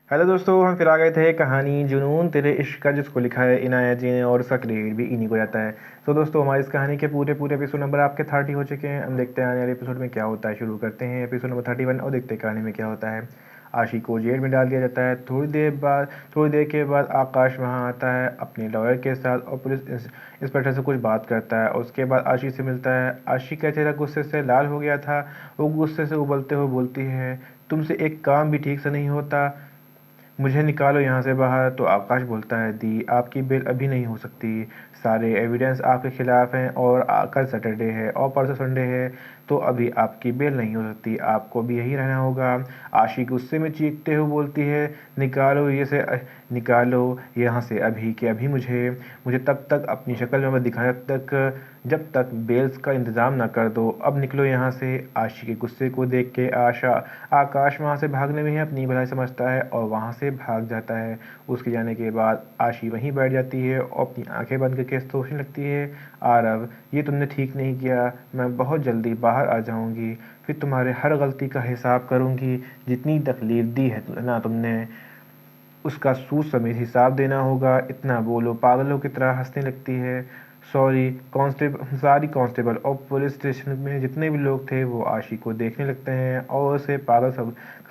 Hello दोस्तों, हम फिर आ गए थे कहानी जुनून तेरे इश्क का, जिसको लिखा है इनायत जी ने और उसका क्रेडिट भी इन्हीं को जाता है। तो दोस्तों, हमारी इस कहानी के पूरे पूरे एपिसोड नंबर आपके 30 हो चुके हैं। हम देखते हैं आने वाले एपिसोड में क्या होता है। शुरू करते हैं एपिसोड नंबर 31 और देखते हैं कहानी में क्या होता है। आशी को जेल में डाल दिया जाता है। थोड़ी देर के बाद आकाश वहाँ आता है अपने लॉयर के साथ और पुलिस इंस्पेक्टर से कुछ बात करता है। उसके बाद आशी से मिलता है। आशी का चेहरा गुस्से से लाल हो गया था। वो गुस्से से उबलते हुए बोलती है, तुमसे एक काम भी ठीक से नहीं होता, मुझे निकालो यहाँ से बाहर। तो आकाश बोलता है, दी आपकी बेल अभी नहीं हो सकती, सारे एविडेंस आपके खिलाफ हैं और कल सैटरडे है और परसों संडे है, तो अभी आपकी बेल नहीं हो सकती, आपको भी यहीं रहना होगा। आशी गुस्से में चीखते हुए बोलती है, निकालो ये से निकालो यहाँ से अभी के अभी, मुझे मुझे तब तक अपनी शक्ल में मत दिखाना, जब तक बेल्स का इंतज़ाम ना कर दो। अब निकलो यहाँ से। आशी के गुस्से को देख के आकाश वहाँ से भागने में ही अपनी भलाई समझता है और वहाँ से भाग जाता है। उसके जाने के बाद आशी वहीं बैठ जाती है और अपनी आंखें बंद करके सोचने लगती है, आरव ये तुमने ठीक नहीं किया, मैं बहुत जल्दी बाहर आ जाऊँगी, फिर तुम्हारे हर गलती का हिसाब करूँगी, जितनी तकलीफ दी है ना तुमने, उसका सूद समेत हिसाब देना होगा। इतना बोलो पागलों की तरह हंसने लगती है। सारी कांस्टेबल और पुलिस स्टेशन में जितने भी लोग थे वो आशी को देखने लगते हैं और उसे पागल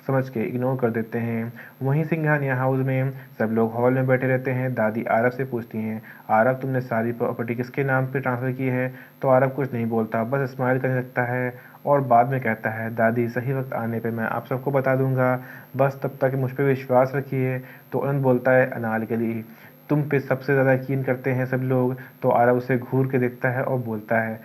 समझ के इग्नोर कर देते हैं। वहीं सिंघानिया हाउस में सब लोग हॉल में बैठे रहते हैं। दादी आरव से पूछती हैं, आरव तुमने सारी प्रॉपर्टी किसके नाम पे ट्रांसफ़र की है? तो आरव कुछ नहीं बोलता, बस स्माइल करने लगता है और बाद में कहता है, दादी सही वक्त आने पे मैं आप सबको बता दूंगा, बस तब तक मुझ पर विश्वास रखिए। तो अनंत बोलता है, अनारकली तुम पे सबसे ज़्यादा यकीन करते हैं सब लोग। तो आरव उसे घूर के देखता है और बोलता है,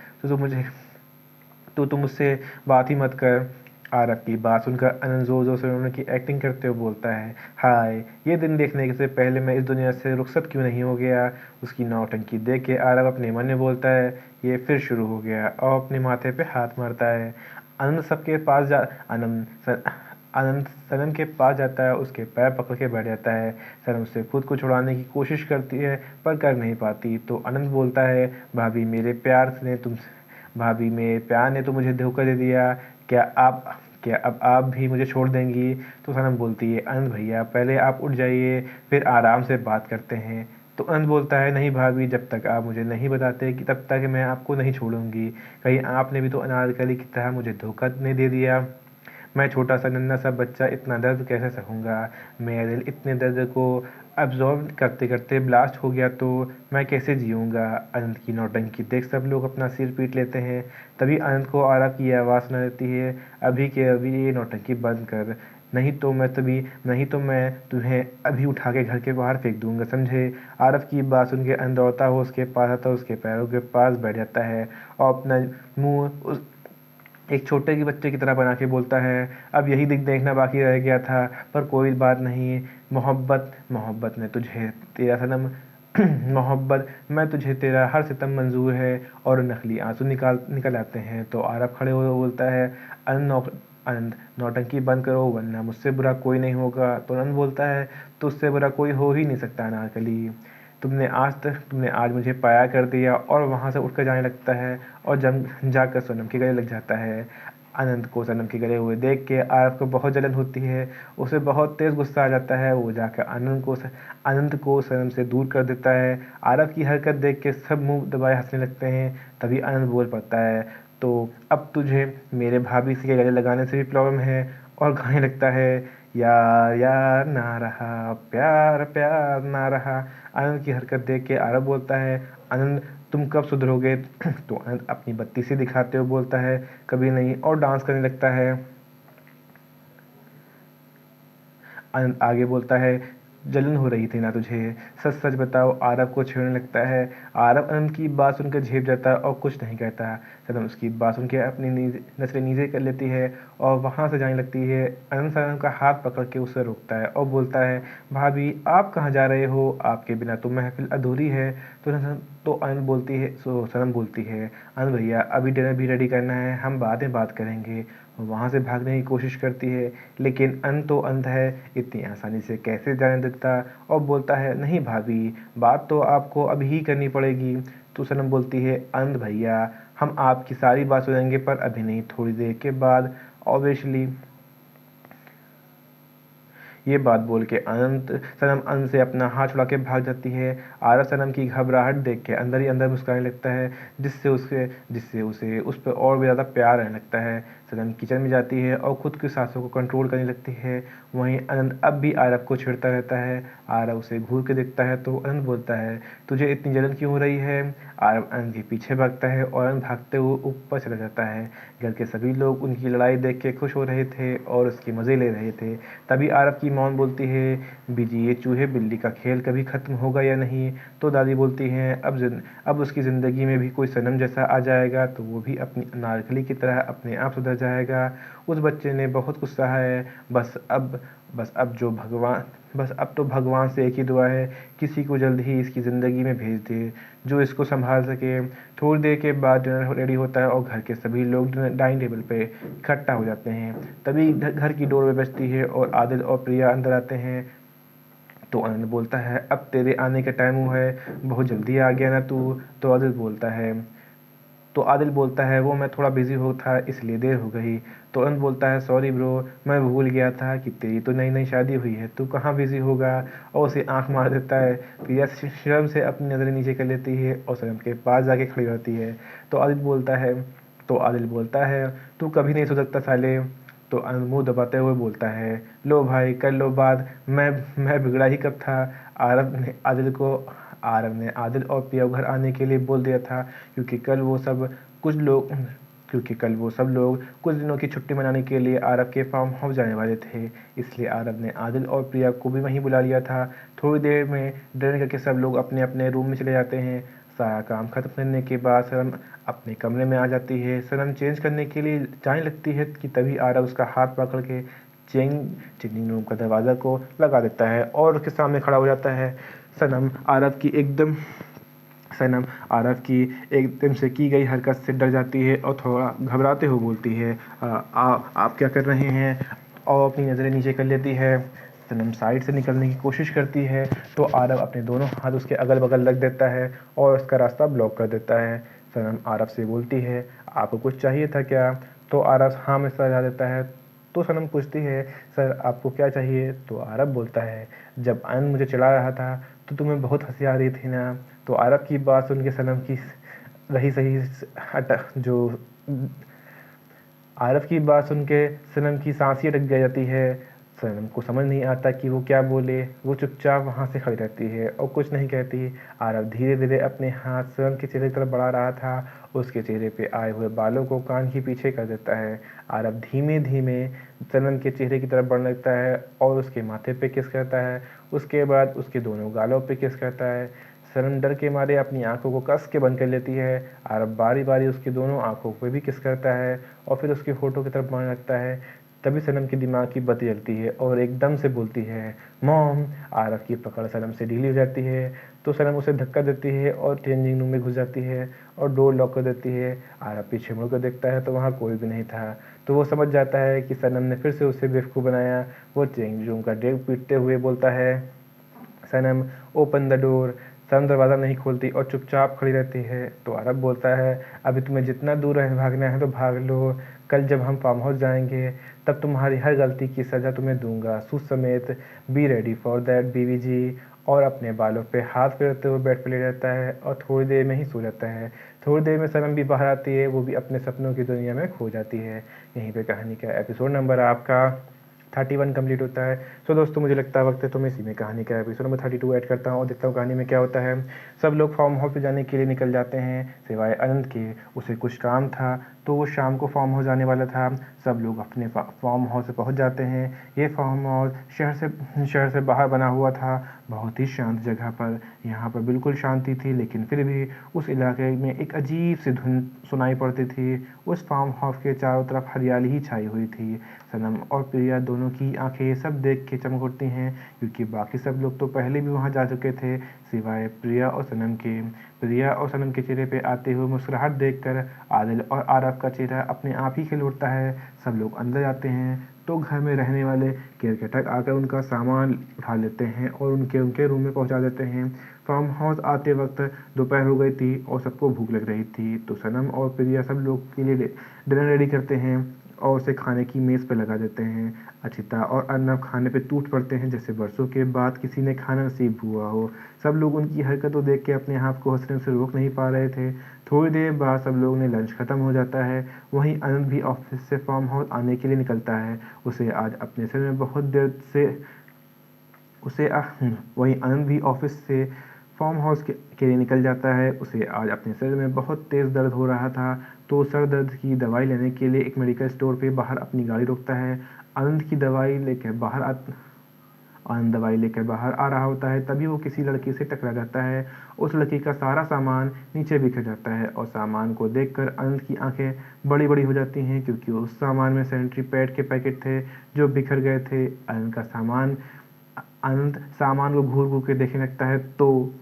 तो तुम मुझसे बात ही मत कर। आरव की बात सुनकर अनंत जोर जोर से रोने की एक्टिंग करते हुए बोलता है, हाय ये दिन देखने से पहले मैं इस दुनिया से रुखसत क्यों नहीं हो गया। उसकी नौटंकी देख के आरव अपने मन में बोलता है, ये फिर शुरू हो गया, और अपने माथे पे हाथ मारता है। अनंत सबके पास जा अनंत सनम के पास जाता है, उसके पैर पकड़ के बैठ जाता है। सनम से खुद को छुड़ाने की कोशिश करती है पर कर नहीं पाती। तो अनंत बोलता है, भाभी मेरे प्यार ने तुम भाभी मेरे प्यार ने तो मुझे धोखा दे दिया, क्या आप क्या अब आप भी मुझे छोड़ देंगी? तो सनम बोलती है, अनंत भैया पहले आप उठ जाइए, फिर आराम से बात करते हैं। तो अनंत बोलता है, नहीं भाभी, जब तक आप मुझे नहीं बताते कि तब तक मैं आपको नहीं छोड़ूंगी। कहीं आपने भी तो अनारकली की तरह मुझे धोखा नहीं दे दिया? मैं छोटा सा नन्हा सा बच्चा इतना दर्द कैसे सहूँगा? मेरा दिल इतने दर्द को अब्जॉर्ब करते करते ब्लास्ट हो गया तो मैं कैसे जीऊँगा? अनंत की नौटंकी देख सब लोग अपना सिर पीट लेते हैं। तभी अनंत को आरव की आवाज़ सुनाई देती है, अभी के अभी ये नौटंकी बंद कर, नहीं तो मैं तुम्हें अभी उठा के घर के बाहर फेंक दूंगा, समझे? आरव की बात सुन के अनंत दौड़ता हुआ उसके पास आता है, उसके पैरों के पास बैठ जाता है और अपना मुंह उस एक छोटे की बच्चे की तरह बना के बोलता है, अब यही देखना बाकी रह गया था, पर कोई बात नहीं। मोहब्बत मोहब्बत ने तुझे तेरा सनम मोहब्बत मैं तुझे तेरा हर सितम मंजूर है। और नकली आंसू निकाल निकल आते हैं। तो आरब खड़े हुए बोलता है, अनंत नौटंकी बंद करो वरना मुझसे बुरा कोई नहीं होगा। तो अनंत बोलता है, तुझसे बुरा कोई हो ही नहीं सकता अनारकली, तुमने आज मुझे पाया कर दिया। और वहाँ से उठकर जाने लगता है और जम जाकर सनम के गले लग जाता है। अनंत को सनम के गले हुए देख के आरव को बहुत जलन होती है, उसे बहुत तेज़ गुस्सा आ जाता है। वो जाकर अनंत को सनम से दूर कर देता है। आरव की हरकत देख के सब मुंह दबाए हंसने लगते हैं। तभी अनंत बोल पड़ता है, तो अब तुझे मेरे भाभी से के गले लगाने से भी प्रॉब्लम है? और गाने लगता है, यार यार ना रहा, प्यार प्यार ना रहा। आनंद की हरकत देख के आरव बोलता है, आनंद तुम कब सुधरोगे? तो आनंद अपनी बत्ती से दिखाते हुए बोलता है, कभी नहीं, और डांस करने लगता है। आनंद आगे बोलता है, जलन हो रही थी ना तुझे? सच सच बताओ। आरव को छेड़ने लगता है। आरव आनंद की बात सुनकर झेप जाता है और कुछ नहीं कहता। सनम उसकी बात सुन के अपनी नजरें नीचे कर लेती है और वहाँ से जाने लगती है। आनंद सनम का हाथ पकड़ के उसे रोकता है और बोलता है, भाभी आप कहाँ जा रहे हो? आपके बिना तो महफिल अधूरी है। तो सनम बोलती है, आनंद भैया अभी डिनर भी रेडी करना है, हम बाद में बात करेंगे। वहाँ से भागने की कोशिश करती है लेकिन अंत तो अंत है, इतनी आसानी से कैसे जाने देता? और बोलता है, नहीं भाभी, बात तो आपको अभी ही करनी पड़ेगी। तो सनम बोलती है, अंत भैया हम आपकी सारी बात सुनेंगे पर अभी नहीं, थोड़ी देर के बाद। ऑब्वियसली ये बात बोल के सनम अनंत से अपना हाथ छुड़ा के भाग जाती है। आरव सनम की घबराहट देख के अंदर ही अंदर मुस्कुराने लगता है, जिससे उसे उस पर और भी ज़्यादा प्यार आने लगता है। सनम किचन में जाती है और खुद की सांसों को कंट्रोल करने लगती है। वहीं अनंत अब भी आरव को छेड़ता रहता है। आरव उसे घूर के देखता है तो अनंत बोलता है, तुझे इतनी जलन क्यों हो रही है? आरव अनंत के पीछे भागता है और अनंत भागते हुए ऊपर चला जाता है। घर के सभी लोग उनकी लड़ाई देख के खुश हो रहे थे और उसके मज़े ले रहे थे। तभी आरव की मौन बोलती है, बीजी ये चूहे बिल्ली का खेल कभी ख़त्म होगा या नहीं? तो दादी बोलती हैं, अब उसकी ज़िंदगी में भी कोई सनम जैसा आ जाएगा तो वो भी अपनी अनारकली की तरह अपने आप सुधर जाएगा। उस बच्चे ने बहुत कुछ सहा है, बस अब तो भगवान से एक ही दुआ है, किसी को जल्द ही इसकी ज़िंदगी में भेज दे जो इसको संभाल सके। थोड़ी देर के बाद डिनर रेडी होता है और घर के सभी लोग डाइनिंग टेबल पे इकट्ठा हो जाते हैं। तभी घर की डोर बजती है और आदिल और प्रिया अंदर आते हैं। तो आनंद बोलता है, अब तेरे आने का टाइम हुआ है, बहुत जल्दी आ गया ना तू? तो आदिल बोलता है, वो मैं थोड़ा बिजी हो था इसलिए देर हो गई। तो अनंत बोलता है, सॉरी ब्रो, मैं भूल गया था कि तेरी तो नई नई शादी हुई है, तू कहाँ बिजी होगा? और उसे आंख मार देता है। प्रिया शर्म से अपनी नज़रें नीचे कर लेती है और सनम के पास जाके खड़ी होती है। तो आदिल बोलता है, तू कभी नहीं सुधरता साले। तो अनंत मुंह दबाते हुए बोलता है, लो भाई कर लो बात, मैं बिगड़ा ही कब था? आरव ने आदिल को आरव ने आदिल और प्रिया को घर आने के लिए बोल दिया था, क्योंकि कल वो सब कुछ लोग क्योंकि कल वो सब लोग कुछ दिनों की छुट्टी मनाने के लिए आरव के फार्म हाउस जाने वाले थे। इसलिए आरव ने आदिल और प्रिया को भी वहीं बुला लिया था। थोड़ी देर में डिनर करके सब लोग अपने अपने रूम में चले जाते हैं। सारा काम खत्म करने के बाद सनम अपने कमरे में आ जाती है। सनम चेंज करने के लिए जाने लगती है कि तभी आरव उसका हाथ पकड़ के चेंजिंग रूम का दरवाज़ा को लगा देता है और उसके सामने खड़ा हो जाता है। सनम आरव की एकदम से की गई हरकत से डर जाती है और थोड़ा घबराते हुए बोलती है, आप क्या कर रहे हैं? और अपनी नज़रें नीचे कर लेती है। सनम साइड से निकलने की कोशिश करती है तो आरव अपने दोनों हाथ उसके अगल बगल रख देता है और उसका रास्ता ब्लॉक कर देता है। सनम आरव से बोलती है, आपको कुछ चाहिए था क्या? तो आरव हाँ में सर जाता है। तो सनम पूछती है, सर आपको क्या चाहिए? तो आरव बोलता है, जब आनंद मुझे चिढ़ा रहा था तो तुम्हें बहुत हंसी आ रही थी ना? तो आरव की बात सुन के सनम की रही सही जो आरव की बात सुन के सनम की सांस ही अटक जाती है। सनम को समझ नहीं आता कि वो क्या बोले। वो चुपचाप वहाँ से खड़ी रहती है और कुछ नहीं कहती। आरव धीरे धीरे अपने हाथ सनम के चेहरे की तरफ बढ़ा रहा था। उसके चेहरे पे आए हुए बालों को कान के पीछे कर देता है। आरव धीमे धीमे सनम के चेहरे की तरफ बढ़ने लगता है और उसके माथे पे किस करता है। उसके बाद उसके दोनों गालों पे किस करता है। सनम डर के मारे अपनी आंखों को कस के बंद कर लेती है। आरव बारी बारी उसकी दोनों आंखों पे भी किस करता है और फिर उसके होठों की तरफ बढ़ने लगता है। तभी सनम की दिमाग की बत्ती जलती है और एकदम से बोलती है, मॉम। आरव की पकड़ सनम से ढीली हो जाती है तो सनम उसे धक्का देती है और चेंजिंग रूम में घुस जाती है और डोर लॉक कर देती है। आरव पीछे मुड़कर देखता है तो वहाँ कोई भी नहीं था। तो वो समझ जाता है कि सनम ने फिर से उसे बेवकूफ़ बनाया। वो चेंजिंग रूम का गेट पीटते हुए बोलता है, सनम ओपन द डोर। सनम दरवाज़ा नहीं खोलती और चुपचाप खड़ी रहती है। तो आरव बोलता है, अभी तुम्हें जितना दूर है भागना है तो भाग लो। कल जब हम फार्म हाउस जाएंगे तब तुम्हारी हर गलती की सज़ा तुम्हें दूंगा, सूद समेत। बी रेडी फॉर दैट बीवी जी। और अपने बालों पे हाथ फेरते हुए बेड पर ले जाता है और थोड़ी देर में ही सो जाता है। थोड़ी देर में सनम भी बाहर आती है, वो भी अपने सपनों की दुनिया में खो जाती है। यहीं पे कहानी का एपिसोड नंबर आपका 31 कंप्लीट होता है। सो दोस्तों, मुझे लगता है वक्त है तो मैं इसी में कहानी का एपिसोड नंबर 32 ऐड करता हूँ और देखता हूँ कहानी में क्या होता है। सब लोग फार्म हाउस पे जाने के लिए निकल जाते हैं सिवाय अनंत के। उसे कुछ काम था तो वो शाम को फार्म हाउस जाने वाला था। सब लोग अपने फार्म हाउस से पहुंच जाते हैं। ये फार्म हाउस शहर से बाहर बना हुआ था, बहुत ही शांत जगह पर। यहाँ पर बिल्कुल शांति थी, लेकिन फिर भी उस इलाके में एक अजीब सी धुन सुनाई पड़ती थी। उस फार्म हाउस के चारों तरफ हरियाली ही छाई हुई थी। सनम और प्रिया दोनों की आंखें सब देख के चमक उठती हैं, क्योंकि बाकी सब लोग तो पहले भी वहाँ जा चुके थे सिवाय प्रिया और सनम के। प्रिया और सनम के चेहरे पे आते हुए मुस्कुराहट देखकर आदिल और आरव का चेहरा अपने आप ही खिल उठता है। सब लोग अंदर जाते हैं तो घर में रहने वाले केयरटेकर आकर उनका सामान उठा लेते हैं और उनके उनके रूम में पहुंचा देते हैं। फार्म हाउस आते वक्त दोपहर हो गई थी और सबको भूख लग रही थी। तो सनम और प्रिया सब लोग के लिए डिनर रेडी करते हैं। और उसे खाने की मेज़ पर लगा देते हैं। अचिता और अर्नब खाने पे टूट पड़ते हैं जैसे बरसों के बाद किसी ने खाना नसीब हुआ हो। सब लोग उनकी हरकतों देख के अपने आप को हंसने से रोक नहीं पा रहे थे। थोड़ी देर बाद सब लोगों ने लंच ख़त्म हो जाता है। वहीं अनंत भी ऑफिस से फार्म हाउस आने के लिए निकलता है। उसे आज अपने सिर में बहुत देर से उसे वहीं आनंद भी ऑफिस से फार्म हाउस के लिए निकल जाता है। उसे आज अपने सिर में बहुत तेज़ दर्द हो रहा था, तो सर दर्द की दवाई लेने के लिए एक मेडिकल स्टोर पे बाहर अपनी गाड़ी रोकता है। आनंद की दवाई लेकर बाहर आ आनंद दवाई लेकर बाहर आ रहा होता है, तभी वो किसी लड़की से टकरा जाता है। उस लड़की का सारा सामान नीचे बिखर जाता है और सामान को देखकर आनंद की आंखें बड़ी बड़ी हो जाती हैं, क्योंकि उस सामान में सैनिटरी पैड के पैकेट थे जो बिखर गए थे। आनंद सामान को घूर घूर के देखने लगता है, तो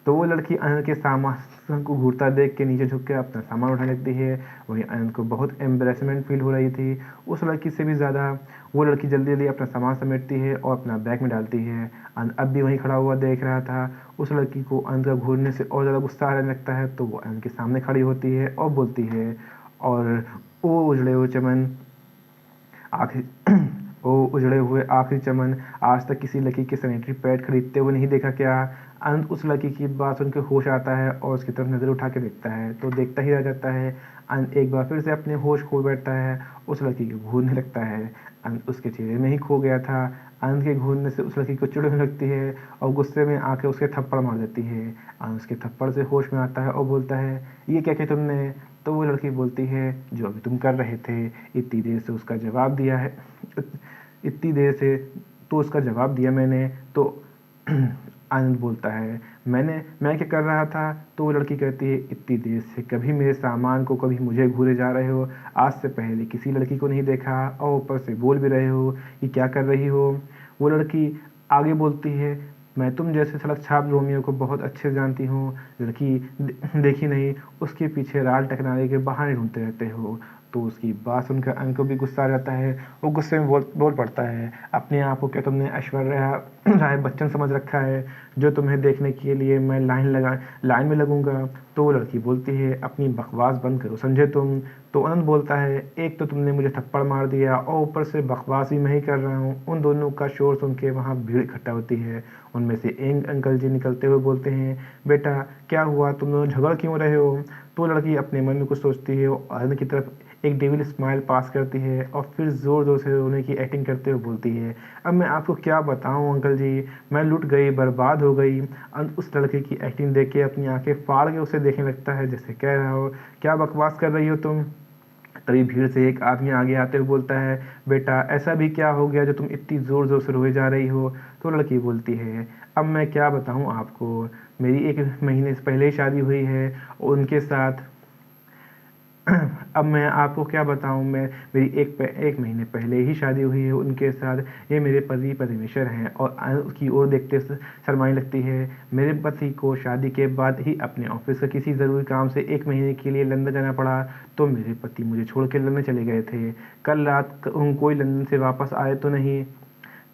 वो लड़की आनंद के सामान को घूरता देख के नीचे झुक के अपना सामान उठाने लगती है। वहीं आनंद को बहुत एम्बेरसमेंट फील हो रही थी। उस लड़की से भी ज़्यादा वो लड़की जल्दी जल्दी अपना सामान समेटती है और अपना बैग में डालती है। आनंद अब भी वहीं खड़ा हुआ देख रहा था। उस लड़की को आनंद का घूरने से और ज़्यादा गुस्सा आने लगता है, तो वो आनंद के सामने खड़ी होती है और बोलती है, और ओ उजड़े हुए चमन आखिर ओ उजड़े हुए आखिरी चमन, आज तक किसी लड़की के सैनिटरी पैड खरीदते हुए नहीं देखा क्या? अनंत उस लड़की की बात सुनकर होश आता है और उसकी तरफ नज़र उठा के देखता है, तो देखता ही रह जाता है। अनंत एक बार फिर से अपने होश खो बैठता है। उस लड़की को घूरने लगता है। अनंत उसके चेहरे में ही खो गया था। अनंत के घूरने से उस लड़की को चिढ़ होने लगती है और गुस्से में आके उसके थप्पड़ मार देती है। अनंत उसके थप्पड़ से होश में आता है और बोलता है, ये क्या किया तुमने? तो वो लड़की बोलती है, जो अभी तुम कर रहे थे। इतनी देर से उसका जवाब दिया है इतनी देर से तो उसका जवाब दिया मैंने। तो आनंद बोलता है, मैं क्या कर रहा था? तो वो लड़की कहती है, इतनी देर से कभी मेरे सामान को कभी मुझे घूरे जा रहे हो, आज से पहले किसी लड़की को नहीं देखा और ऊपर से बोल भी रहे हो कि क्या कर रही हो। वो लड़की आगे बोलती है, मैं तुम जैसे सड़क छाप रोमियो को बहुत अच्छे से जानती हूँ। लड़की देखी नहीं, उसके पीछे राल टकराने के बहाने ढूंढते रहते हो। तो उसकी बात सुनकर अंक को भी गुस्सा आ जाता है। वो गुस्से में बोल पड़ता है, अपने आप को क्या तुमने ऐश्वर्या राय बच्चन समझ रखा है, जो तुम्हें देखने के लिए मैं लाइन में लगूंगा? तो वो लड़की बोलती है, अपनी बकवास बंद करो समझे तुम। तो अनंत बोलता है, एक तो तुमने मुझे थप्पड़ मार दिया और ऊपर से बकवास भी मैं ही कर रहा हूँ। उन दोनों का शोर सुन के वहाँ भीड़ इकट्ठा होती है। उनमें से एक अंकल जी निकलते हुए बोलते हैं, बेटा क्या हुआ, तुम दोनों झगड़ क्यों रहे हो? तो लड़की अपने मन में कुछ सोचती है और अनंत की तरफ एक डेविल स्माइल पास करती है और फिर ज़ोर ज़ोर से रोने की एक्टिंग करते हुए बोलती है, अब मैं आपको क्या बताऊं अंकल जी, मैं लुट गई, बर्बाद हो गई। अंत उस लड़के की एक्टिंग देख के अपनी आंखें फाड़ के उसे देखने लगता है, जैसे कह रहा हो, क्या बकवास कर रही हो तुम? तभी भीड़ से एक आदमी आगे आते हुए बोलता है, बेटा ऐसा भी क्या हो गया जो तुम इतनी ज़ोर ज़ोर से रोए जा रही हो? तो लड़की बोलती है, अब मैं क्या बताऊं आपको, मेरी 1 महीने से पहले ही शादी हुई है उनके साथ। अब मैं आपको क्या बताऊं, मैं मेरी एक महीने पहले ही शादी हुई है उनके साथ। ये मेरे पति परमेश्वर हैं। और उसकी ओर देखते शर्माने लगती है। मेरे पति को शादी के बाद ही अपने ऑफिस का किसी ज़रूरी काम से 1 महीने के लिए लंदन जाना पड़ा, तो मेरे पति मुझे छोड़ के लंदन चले गए थे। कल रात कोई लंदन से वापस आए तो नहीं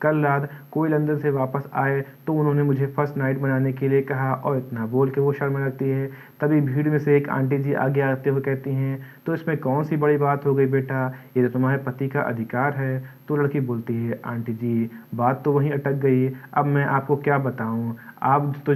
कल रात कोई लंदन से वापस आए तो उन्होंने मुझे फर्स्ट नाइट बनाने के लिए कहा, और इतना बोल के वो शर्मा लगती है। तभी भीड़ में से एक आंटी जी आगे आते हुए कहती हैं, तो इसमें कौन सी बड़ी बात हो गई बेटा, ये तो तुम्हारे पति का अधिकार है। तो लड़की बोलती है, आंटी जी बात तो वहीं अटक गई, अब मैं आपको क्या बताऊं, आप तो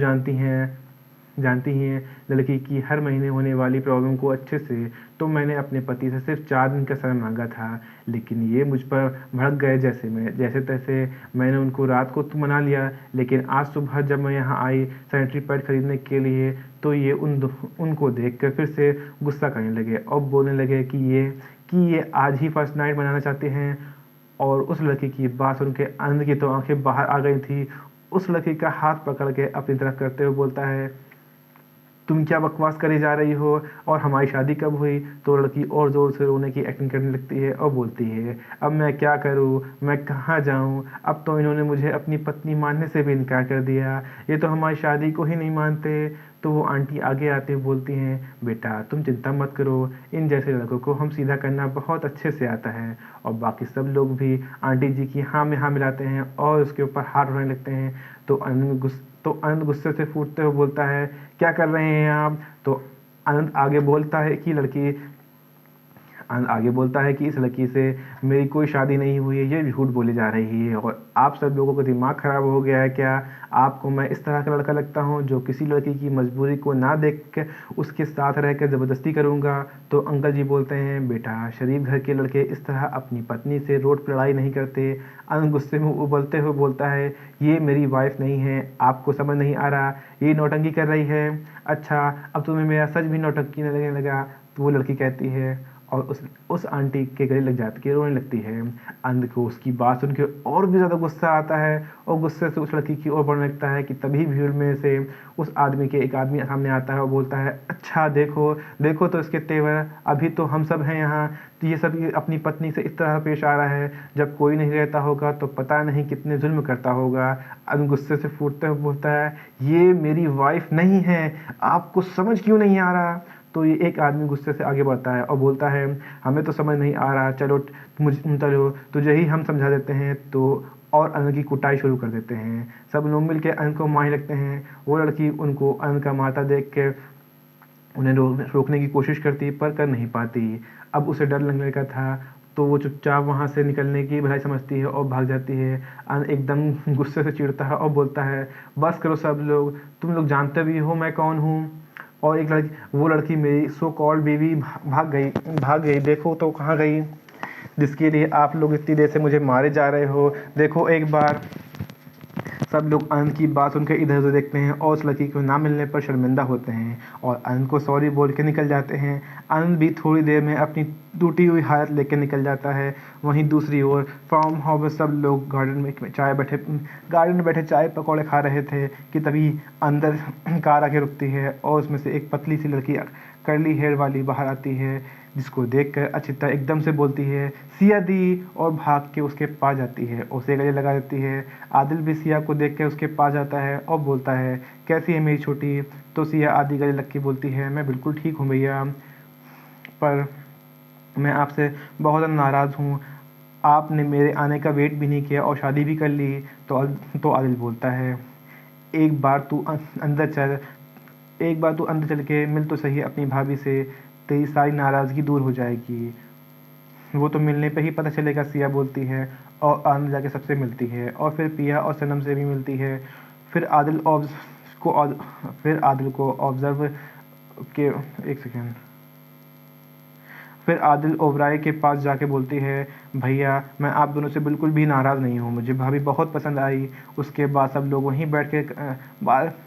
जानती ही हैं लड़की की हर महीने होने वाली प्रॉब्लम को अच्छे से। तो मैंने अपने पति से सिर्फ 4 दिन का समय मांगा था, लेकिन ये मुझ पर भड़क गए। जैसे तैसे मैंने उनको रात को तो मना लिया, लेकिन आज सुबह जब मैं यहाँ आई सैनिटरी पैड खरीदने के लिए, तो ये उनको देख कर फिर से गुस्सा करने लगे और बोलने लगे कि ये आज ही फर्स्ट नाइट मनाना चाहते हैं। और उस लड़की की बात सुन के आनंद की तो आंखें बाहर आ गई थी। उस लड़की का हाथ पकड़ के अपनी तरफ करते हुए बोलता है, तुम क्या बकवास करी जा रही हो, और हमारी शादी कब हुई? तो लड़की और ज़ोर से रोने की एक्टिंग करने लगती है और बोलती है, अब मैं क्या करूं, मैं कहाँ जाऊं, अब तो इन्होंने मुझे अपनी पत्नी मानने से भी इनकार कर दिया, ये तो हमारी शादी को ही नहीं मानते। तो वो आंटी आगे आते हुए बोलती हैं, बेटा तुम चिंता मत करो, इन जैसे लड़कों को हम सीधा करना बहुत अच्छे से आता है। और बाकी सब लोग भी आंटी जी की हाँ में हाँ मिलाते हैं और उसके ऊपर हाथ उठाने लगते हैं। तो आनंद गुस्से से फूटते हुए बोलता है, क्या कर रहे हैं आप? तो आनंद आगे बोलता है कि लड़की आगे बोलता है कि इस लड़की से मेरी कोई शादी नहीं हुई है, ये झूठ बोली जा रही है और आप सब लोगों का दिमाग ख़राब हो गया है क्या? आपको मैं इस तरह का लड़का लगता हूँ जो किसी लड़की की मजबूरी को ना देख के उसके साथ रह कर ज़बरदस्ती करूँगा? तो अंकल जी बोलते हैं, बेटा शरीफ घर के लड़के इस तरह अपनी पत्नी से रोड पर लड़ाई नहीं करते। अनंत गुस्से में उबलते हुए बोलता है, ये मेरी वाइफ नहीं है, आपको समझ नहीं आ रहा, ये नौटंकी कर रही है। अच्छा, अब तुम्हें मेरा सच भी नौटंकी लगने लगा? तो वो लड़की कहती है और उस आंटी के गले लग जाती है, रोने लगती है। अंध को उसकी बात सुन के और भी ज़्यादा गुस्सा आता है और गुस्से से उस लड़की की ओर बढ़ने लगता है कि तभी भीड़ में से उस आदमी के एक आदमी सामने आता है और बोलता है, अच्छा देखो देखो तो इसके तेवर, अभी तो हम सब हैं यहाँ, तो ये सब अपनी पत्नी से इस तरह पेश आ रहा है, जब कोई नहीं रहता होगा तो पता नहीं कितने जुल्म करता होगा। अंध गुस्से से फूटते हुए बोलता है, ये मेरी वाइफ नहीं है, आपको समझ क्यों नहीं आ रहा? तो ये एक आदमी गुस्से से आगे बढ़ता है और बोलता है, हमें तो समझ नहीं आ रहा, चलो तुझे ही हम समझा देते हैं। तो और अनंत की कुटाई शुरू कर देते हैं। सब लोग मिलकर अनंत को मारने लगते हैं। वो लड़की उनको अनंत का मारता देख के उन्हें रोकने की कोशिश करती पर कर नहीं पाती। अब उसे डर लगने का था तो वो चुपचाप वहाँ से निकलने की भलाई समझती है और भाग जाती है। अनंत एकदम गुस्से से चिढ़ता है और बोलता है, बस करो सब लोग, तुम लोग जानते भी हो मैं कौन हूँ। और वो लड़की मेरी सो कॉल्ड बीवी भाग गई, देखो तो कहाँ गई, जिसके लिए आप लोग इतनी देर से मुझे मारे जा रहे हो, देखो एक बार। सब लोग अनंत की बात सुनकर इधर उधर देखते हैं और उस लड़की को ना मिलने पर शर्मिंदा होते हैं और अनंत को सॉरी बोल के निकल जाते हैं। अनंत भी थोड़ी देर में अपनी टूटी हुई हालत लेकर निकल जाता है। वहीं दूसरी ओर फार्म हाउस में सब लोग गार्डन में बैठे चाय पकौड़े खा रहे थे कि तभी अंदर कार आके रुकती है और उसमें से एक पतली सी लड़की कर्ली हेयर वाली बाहर आती है, जिसको देखकर अचिता एकदम से बोलती है, सिया दी, और भाग के उसके पास जाती है, उसे गले लगा देती है। आदिल भी सिया को देख कर उसके पास जाता है और बोलता है, कैसी है मेरी छोटी? तो सिया आदि गले लग के बोलती है, मैं बिल्कुल ठीक हूँ भैया, पर मैं आपसे बहुत नाराज़ हूँ, आपने मेरे आने का वेट भी नहीं किया और शादी भी कर ली। तो आदिल बोलता है, एक बार तू अंदर चल के मिल तो सही अपनी भाभी से, तेरी सारी नाराज़गी दूर हो जाएगी। वो तो मिलने पे ही पता चलेगा, सिया बोलती है और आनंद जाके सबसे मिलती है और फिर पिया और सनम से भी मिलती है। फिर आदिल को ऑब्जर्व के एक सेकेंड फिर आदिल ओबराय के पास जाके बोलती है, भैया मैं आप दोनों से बिल्कुल भी नाराज़ नहीं हूँ, मुझे भाभी बहुत पसंद आई। उसके बाद सब लोग वहीं बैठ के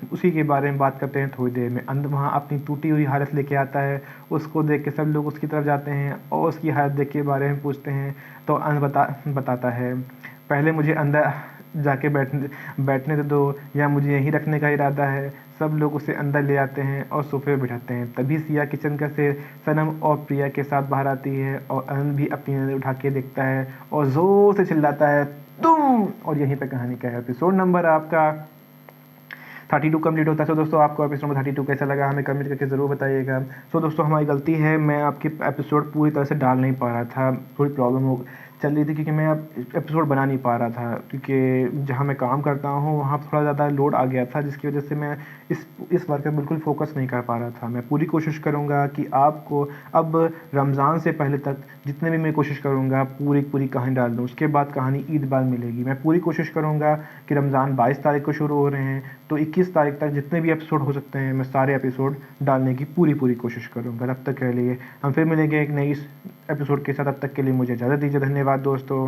उसी के बारे में बात करते हैं। थोड़ी देर में अंदर वहाँ अपनी टूटी हुई हालत लेके आता है, उसको देख के सब लोग उसकी तरफ जाते हैं और उसकी हालत देख के बारे में पूछते हैं। तो बताता है, पहले मुझे अंदर जाके बैठने तो दो या मुझे यहीं रखने का इरादा है। सब लोग उसे अंदर ले आते हैं और सोफे पर बिठाते हैं। तभी सिया किचन का से सनम और प्रिया के साथ बाहर आती है और अनंत भी अपनी नज़र उठा के देखता है और ज़ोर से चिल्लाता है, तुम। और यहीं पे कहानी का एपिसोड नंबर आपका 32 कंप्लीट होता है। सो दोस्तों, आपको एपिसोड नंबर 32 कैसा लगा हमें कमेंट करके ज़रूर बताइएगा। सो दोस्तों, हमारी गलती है, मैं आपकी एपिसोड पूरी तरह से डाल नहीं पा रहा था, थोड़ी प्रॉब्लम चल रही थी क्योंकि मैं अब एपिसोड बना नहीं पा रहा था, क्योंकि जहाँ मैं काम करता हूँ वहाँ थोड़ा ज़्यादा लोड आ गया था, जिसकी वजह से मैं इस वर्क पर बिल्कुल फोकस नहीं कर पा रहा था। मैं पूरी कोशिश करूँगा कि आपको अब रमज़ान से पहले तक जितने भी मैं कोशिश करूँगा पूरी कहानी डाल दूँ। उसके बाद कहानी ईद बाद मिलेगी। मैं पूरी कोशिश करूँगा कि रमज़ान 22 तारीख को शुरू हो रहे हैं, तो 21 तारीख तक जितने भी एपिसोड हो सकते हैं मैं सारे एपिसोड डालने की पूरी कोशिश करूँगा। तब तक के लिए हम फिर मिलेंगे एक नई एपिसोड के साथ। तब तक के लिए मुझे इजाज़त दीजिए। धन्यवाद दोस्तों।